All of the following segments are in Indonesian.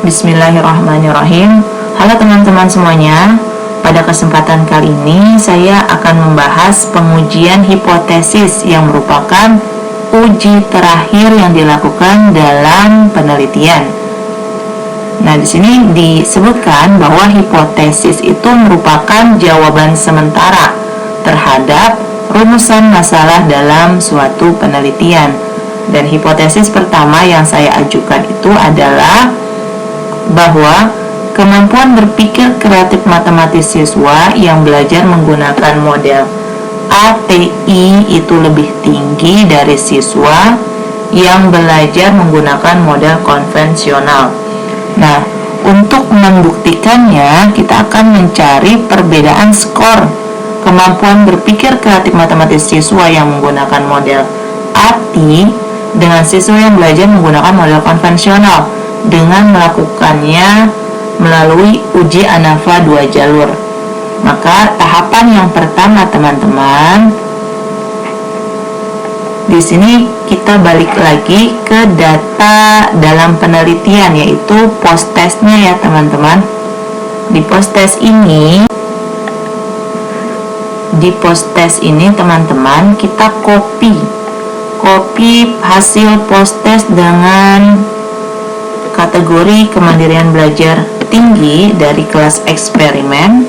Bismillahirrahmanirrahim. Halo teman-teman semuanya. Pada kesempatan kali ini saya akan membahas pengujian hipotesis yang merupakan uji terakhir yang dilakukan dalam penelitian. Nah, di sini disebutkan bahwa hipotesis itu merupakan jawaban sementara terhadap rumusan masalah dalam suatu penelitian. Dan hipotesis pertama yang saya ajukan itu adalah bahwa kemampuan berpikir kreatif matematis siswa yang belajar menggunakan model ATI itu lebih tinggi dari siswa yang belajar menggunakan model konvensional. Nah, untuk membuktikannya kita akan mencari perbedaan skor kemampuan berpikir kreatif matematis siswa yang menggunakan model ATI dengan siswa yang belajar menggunakan model konvensional dengan melakukannya melalui uji ANAFA 2 jalur. Maka tahapan yang pertama teman-teman, di sini kita balik lagi ke data dalam penelitian, yaitu post testnya ya teman-teman. Di post test ini teman-teman kita copy hasil post test dengan kategori kemandirian belajar tinggi dari kelas eksperimen.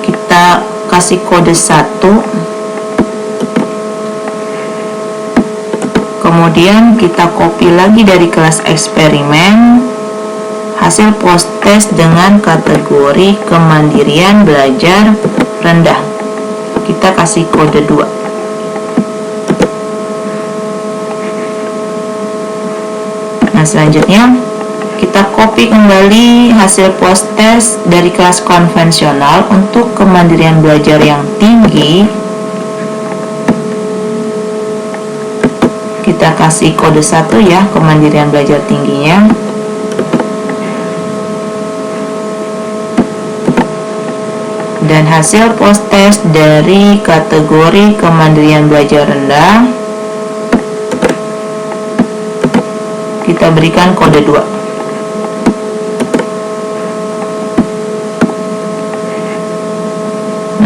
Kita kasih kode 1. Kemudian kita copy lagi dari kelas eksperimen hasil post test dengan kategori kemandirian belajar rendah. Kita kasih kode 2. Nah, selanjutnya kita copy kembali hasil post test dari kelas konvensional untuk kemandirian belajar yang tinggi. Kita kasih kode 1 ya, kemandirian belajar tingginya. Dan hasil post test dari kategori kemandirian belajar rendah kita berikan kode 2.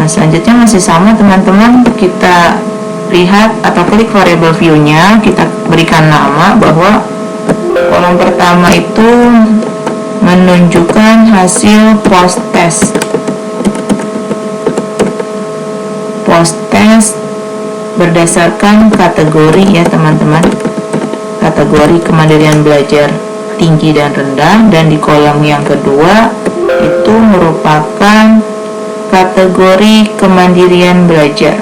Nah, selanjutnya masih sama teman-teman, kita lihat atau klik variable view-nya, kita berikan nama bahwa kolom pertama itu menunjukkan hasil post test berdasarkan kategori ya teman-teman, kategori kemandirian belajar tinggi dan rendah. Dan di kolom yang kedua itu merupakan kategori kemandirian belajar.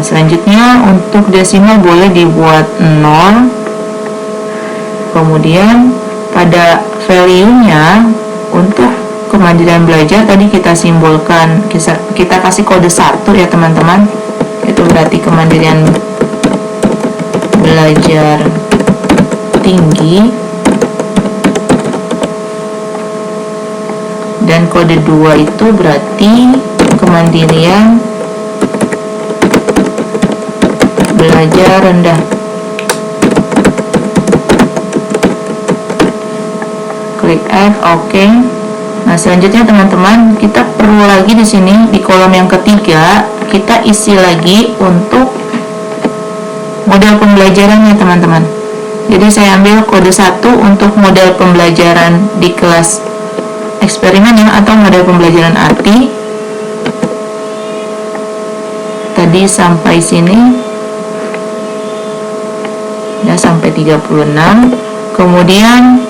Selanjutnya untuk desimal boleh dibuat 0. Kemudian pada value-nya untuk kemandirian belajar tadi kita simbolkan, kita kasih kode 1 ya teman-teman. Itu berarti kemandirian belajar tinggi. Dan kode 2 itu berarti kemandirian belajar rendah. Klik F, oke. Nah, selanjutnya teman-teman, kita perlu lagi di sini di kolom yang ketiga kita isi lagi untuk model pembelajarannya teman-teman. Jadi saya ambil kode 1 untuk model pembelajaran di kelas eksperimen ya, atau model pembelajaran ATI. Tadi sampai sini ya, sampai 36. Kemudian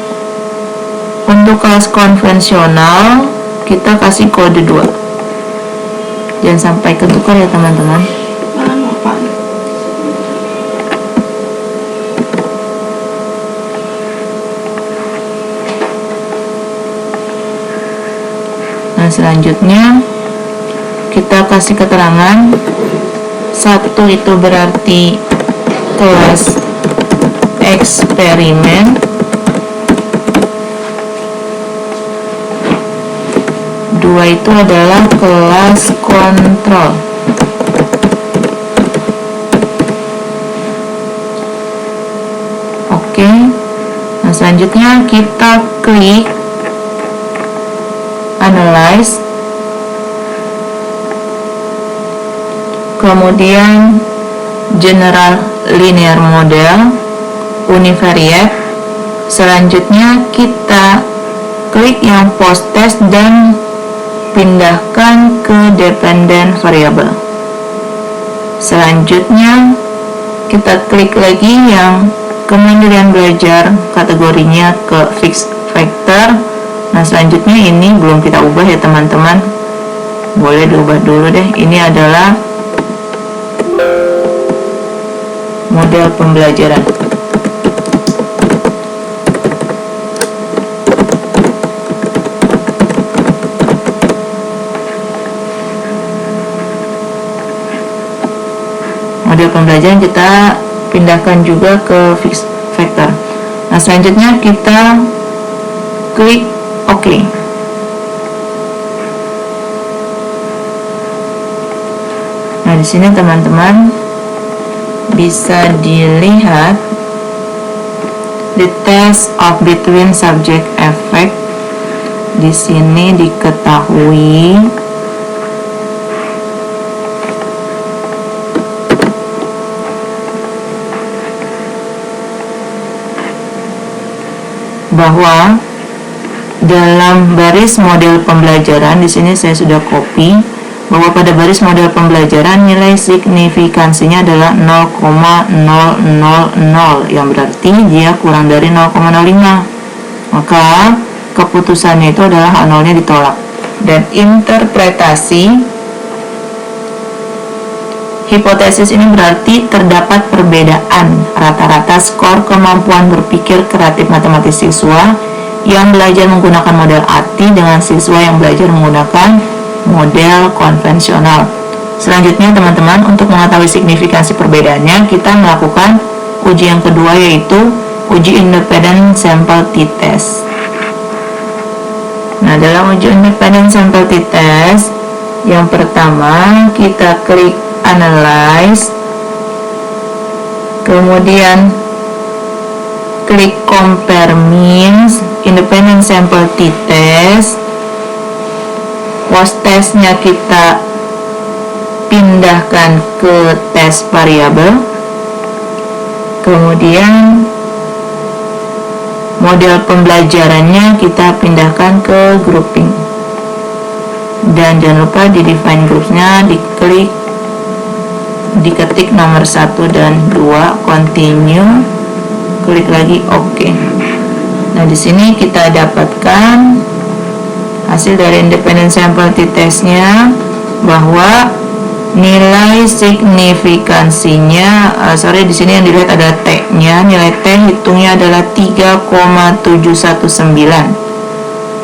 untuk kelas konvensional kita kasih kode 2. Jangan sampai ketukar ya teman-teman. selanjutnya kita kasih keterangan 1 itu berarti kelas eksperimen, 2 itu adalah kelas kontrol. Oke, nah selanjutnya kita klik analyze, kemudian general linear model, univariate. Selanjutnya kita klik yang post test dan pindahkan ke dependent variable. Selanjutnya kita klik lagi yang kemandirian belajar, kategorinya ke fixed factor. Nah selanjutnya ini belum kita ubah ya teman-teman, boleh diubah dulu deh. Ini adalah model pembelajaran. Model pembelajaran kita pindahkan juga ke fixed factor. Nah selanjutnya kita klik OK. Nah di sini teman-teman bisa dilihat the test of between subject effect. Di sini diketahui bahwa dalam baris model pembelajaran, di sini saya sudah copy, bahwa pada baris model pembelajaran nilai signifikansinya adalah 0,000, yang berarti dia kurang dari 0,05. Maka keputusannya itu adalah H0-nya ditolak. Dan interpretasi hipotesis ini berarti terdapat perbedaan rata-rata skor kemampuan berpikir kreatif matematis siswa yang belajar menggunakan model ATI dengan siswa yang belajar menggunakan model konvensional. Selanjutnya teman-teman, untuk mengetahui signifikansi perbedaannya, kita melakukan uji yang kedua, yaitu uji independent sample t-test. Nah dalam uji independent sample t-test, yang pertama kita klik analyze, kemudian klik compare means, independent sample t-test, post testnya kita pindahkan ke test variable, kemudian model pembelajarannya kita pindahkan ke grouping, dan jangan lupa di define groupsnya diklik, diketik nomor 1 dan 2, continue, klik lagi OK. Nah di sini kita dapatkan hasil dari independent sample t-testnya bahwa nilai signifikansinya, di sini yang dilihat ada T-nya, nilai T hitungnya adalah 3,719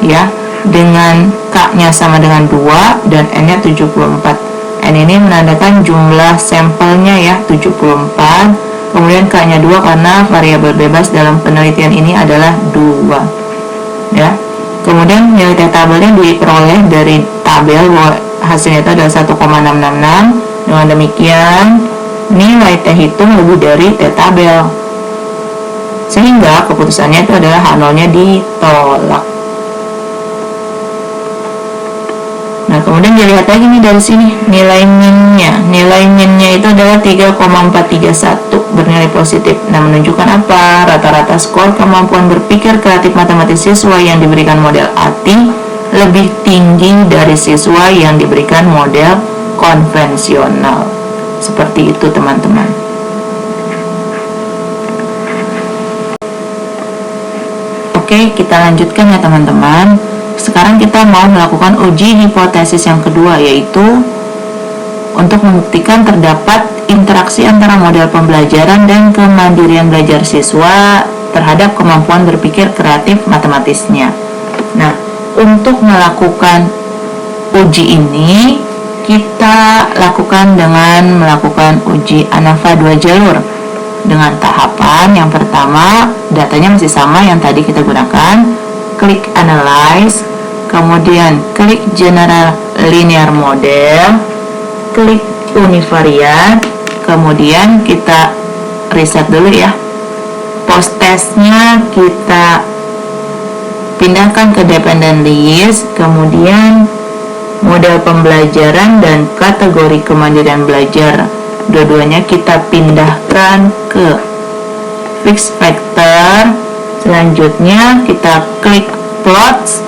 ya, dengan K-nya sama dengan 2 dan N-nya 74. N ini menandakan jumlah sampelnya ya, 74. Kemudian K-nya 2 karena variabel bebas dalam penelitian ini adalah 2 ya. Kemudian nilai T tabelnya diperoleh dari tabel bahwa hasilnya itu adalah 1,666. Dengan demikian nilai T hitung lebih dari T tabel, sehingga keputusannya itu adalah H0-nya ditolak. Nah kemudian dilihat lagi nih dari sini nilai min-nya itu adalah 3,431 bernilai positif. Nah menunjukkan apa? Rata-rata skor kemampuan berpikir kreatif matematis siswa yang diberikan model ATI lebih tinggi dari siswa yang diberikan model konvensional. Seperti itu teman-teman. Oke, kita lanjutkan ya teman-teman. Sekarang kita mau melakukan uji hipotesis yang kedua, yaitu untuk membuktikan terdapat interaksi antara model pembelajaran dan kemandirian belajar siswa terhadap kemampuan berpikir kreatif matematisnya. Nah, untuk melakukan uji ini kita lakukan dengan melakukan uji ANAVA 2 jalur dengan tahapan yang pertama, datanya masih sama yang tadi kita gunakan, klik Analyze, kemudian klik General Linear Model, klik Univariate, kemudian kita reset dulu ya. Post testnya kita pindahkan ke dependent list, kemudian model pembelajaran dan kategori kemandirian belajar dua-duanya kita pindahkan ke fixed factor. Selanjutnya kita klik plots,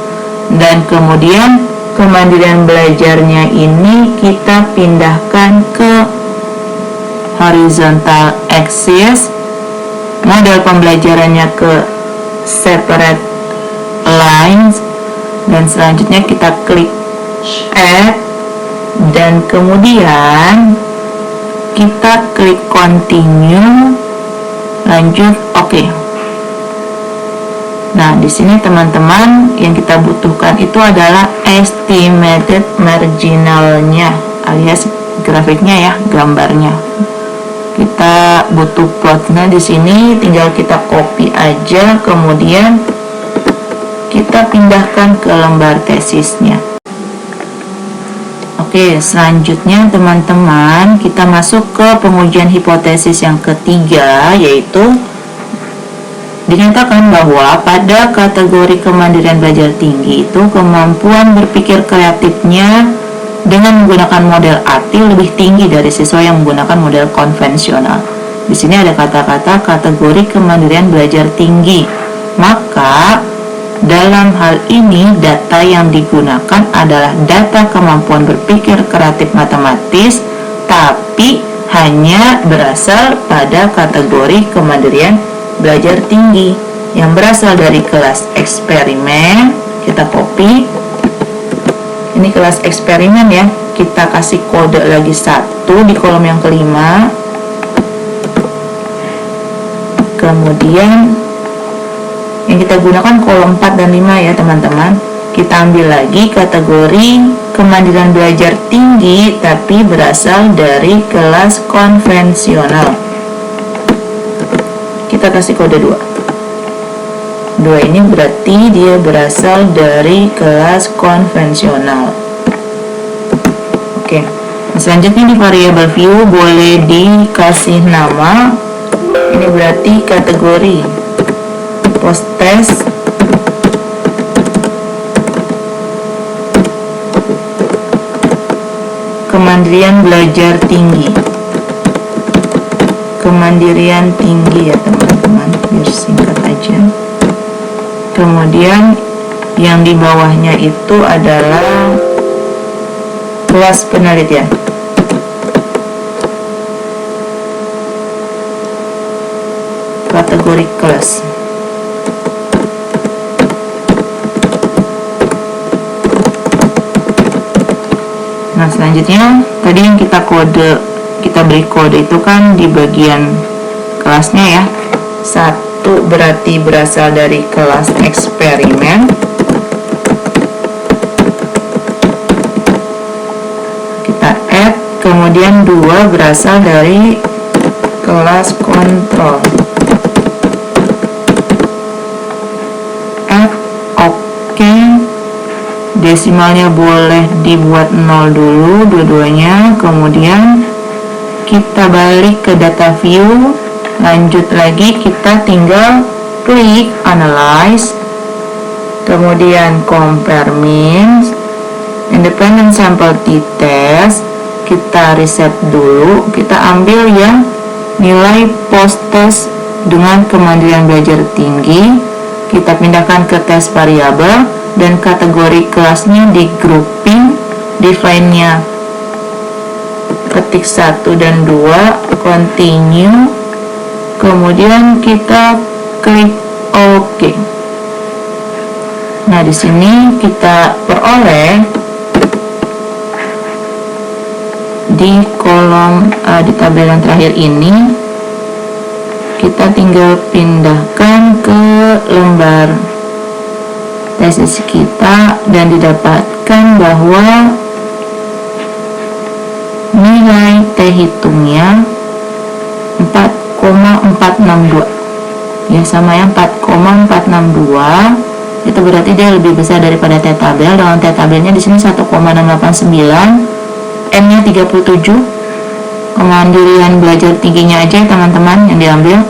dan kemudian kemandirian belajarnya ini kita pindahkan ke horizontal axis, model pembelajarannya ke separate lines, dan selanjutnya kita klik add, dan kemudian kita klik continue, lanjut oke. Nah, di sini teman-teman yang kita butuhkan itu adalah estimated marginalnya alias grafiknya ya, gambarnya. Kita butuh plotnya di sini, tinggal kita copy aja, kemudian kita pindahkan ke lembar tesisnya. Oke, selanjutnya teman-teman kita masuk ke pengujian hipotesis yang ketiga, yaitu dinyatakan bahwa pada kategori kemandirian belajar tinggi itu kemampuan berpikir kreatifnya dengan menggunakan model ATI lebih tinggi dari siswa yang menggunakan model konvensional. Di sini ada kata-kata kategori kemandirian belajar tinggi. Maka dalam hal ini data yang digunakan adalah data kemampuan berpikir kreatif matematis, tapi hanya berasal pada kategori kemandirian belajar tinggi yang berasal dari kelas eksperimen. Kita copy, ini kelas eksperimen ya, kita kasih kode lagi 1 di kolom yang kelima, kemudian yang kita gunakan kolom 4 dan 5 ya teman-teman. Kita ambil lagi kategori kemandirian belajar tinggi tapi berasal dari kelas konvensional. Kita kasih kode 2. 2 ini berarti dia berasal dari kelas konvensional. Oke. Selanjutnya di variable view boleh dikasih nama. Ini berarti kategori post test kemandirian belajar tinggi, kemandirian tinggi ya teman-teman, biar singkat aja. Kemudian yang di bawahnya itu adalah kelas penelitian. Kategori kelas. Nah, selanjutnya tadi yang kita beri kode itu kan di bagian kelasnya ya. 1 berarti berasal dari kelas eksperimen. Kita add, kemudian 2 berasal dari kelas kontrol. Add, oke. Desimalnya boleh dibuat 0 dulu dua-duanya, kemudian kita balik ke data view, lanjut lagi kita tinggal klik analyze, kemudian compare means, independent sample t-test, kita reset dulu, kita ambil yang nilai post test dengan kemandirian belajar tinggi, kita pindahkan ke test variabel, dan kategori kelasnya di grouping, define-nya ketik 1 dan 2, continue, kemudian kita klik OK. Nah, di sini kita peroleh di kolom di tabel yang terakhir ini, kita tinggal pindahkan ke lembar tesis kita dan didapatkan bahwa nilai T hitungnya 4,462 ya, sama ya, 4,462. Itu berarti dia lebih besar daripada T tabel. Dengan T tabelnya di sini 1,689, M-nya 37. Kemandirian belajar tingginya aja teman-teman yang diambil.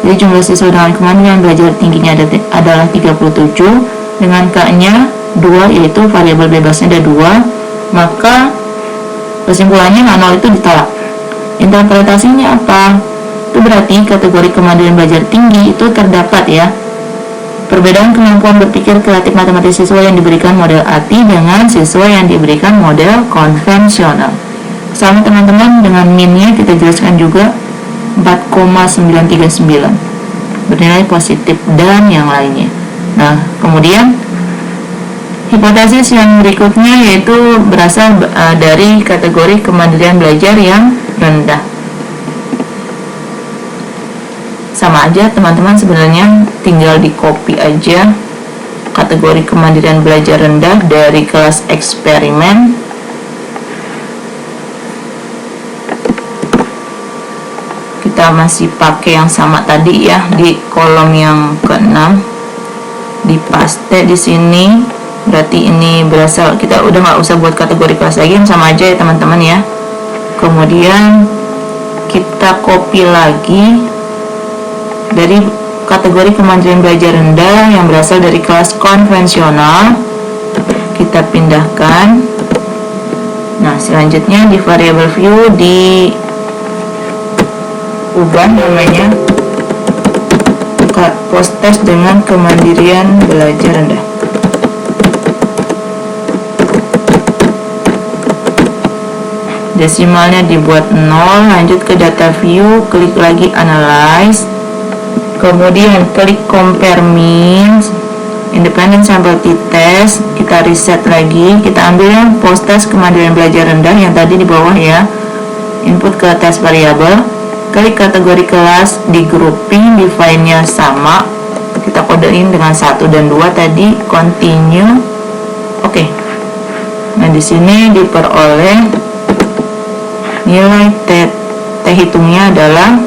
Jadi jumlah siswa dengan kemandirian belajar tingginya adalah 37, dengan K-nya 2, yaitu variabel bebasnya ada 2, maka kesimpulannya 0 itu ditolak. Interpretasinya apa? Itu berarti kategori kemandirian belajar tinggi itu terdapat ya perbedaan kemampuan berpikir kreatif matematis siswa yang diberikan model ATI dengan siswa yang diberikan model konvensional. Sama teman-teman, dengan min-nya kita jelaskan juga 4,939 bernilai positif dan yang lainnya. Nah, kemudian hipotesis yang berikutnya yaitu berasal dari kategori kemandirian belajar yang rendah. Sama aja teman-teman, sebenarnya tinggal di copy aja kategori kemandirian belajar rendah dari kelas eksperimen. Kita masih pakai yang sama tadi ya, di kolom yang ke-6 dipaste di sini. Berarti ini berasal, kita udah nggak usah buat kategori kelas lagi, sama aja ya teman-teman ya. Kemudian kita copy lagi dari kategori kemandirian belajar rendah yang berasal dari kelas konvensional, kita pindahkan. Nah, selanjutnya di variable view diubah namanya post test dengan kemandirian belajar rendah. Desimalnya dibuat 0, lanjut ke data view, klik lagi analyze, kemudian klik compare means, independent sample t-test, kita reset lagi, kita ambil yang post test kemandirian belajar rendah yang tadi di bawah ya, input ke test variabel, klik kategori kelas, di grouping, define-nya sama, kita kodein dengan 1 dan 2 tadi, continue, oke. Nah, di sini diperoleh nilai T hitungnya adalah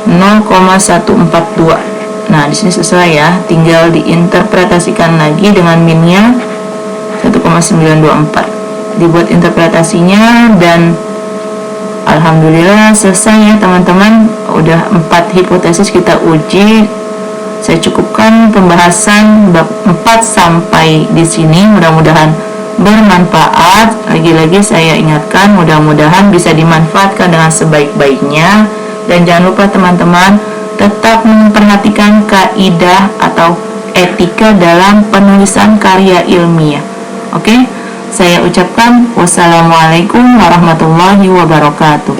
0,142. Nah, di sini sesuai ya, tinggal diinterpretasikan lagi dengan min-nya 1,924. Dibuat interpretasinya dan alhamdulillah selesai ya teman-teman. Udah 4 hipotesis kita uji. Saya cukupkan pembahasan bab 4 sampai di sini. Mudah-mudahan bermanfaat. Lagi-lagi saya ingatkan, mudah-mudahan bisa dimanfaatkan dengan sebaik-baiknya. Dan jangan lupa teman-teman tetap memperhatikan kaidah atau etika dalam penulisan karya ilmiah. Oke, saya ucapkan wassalamualaikum warahmatullahi wabarakatuh.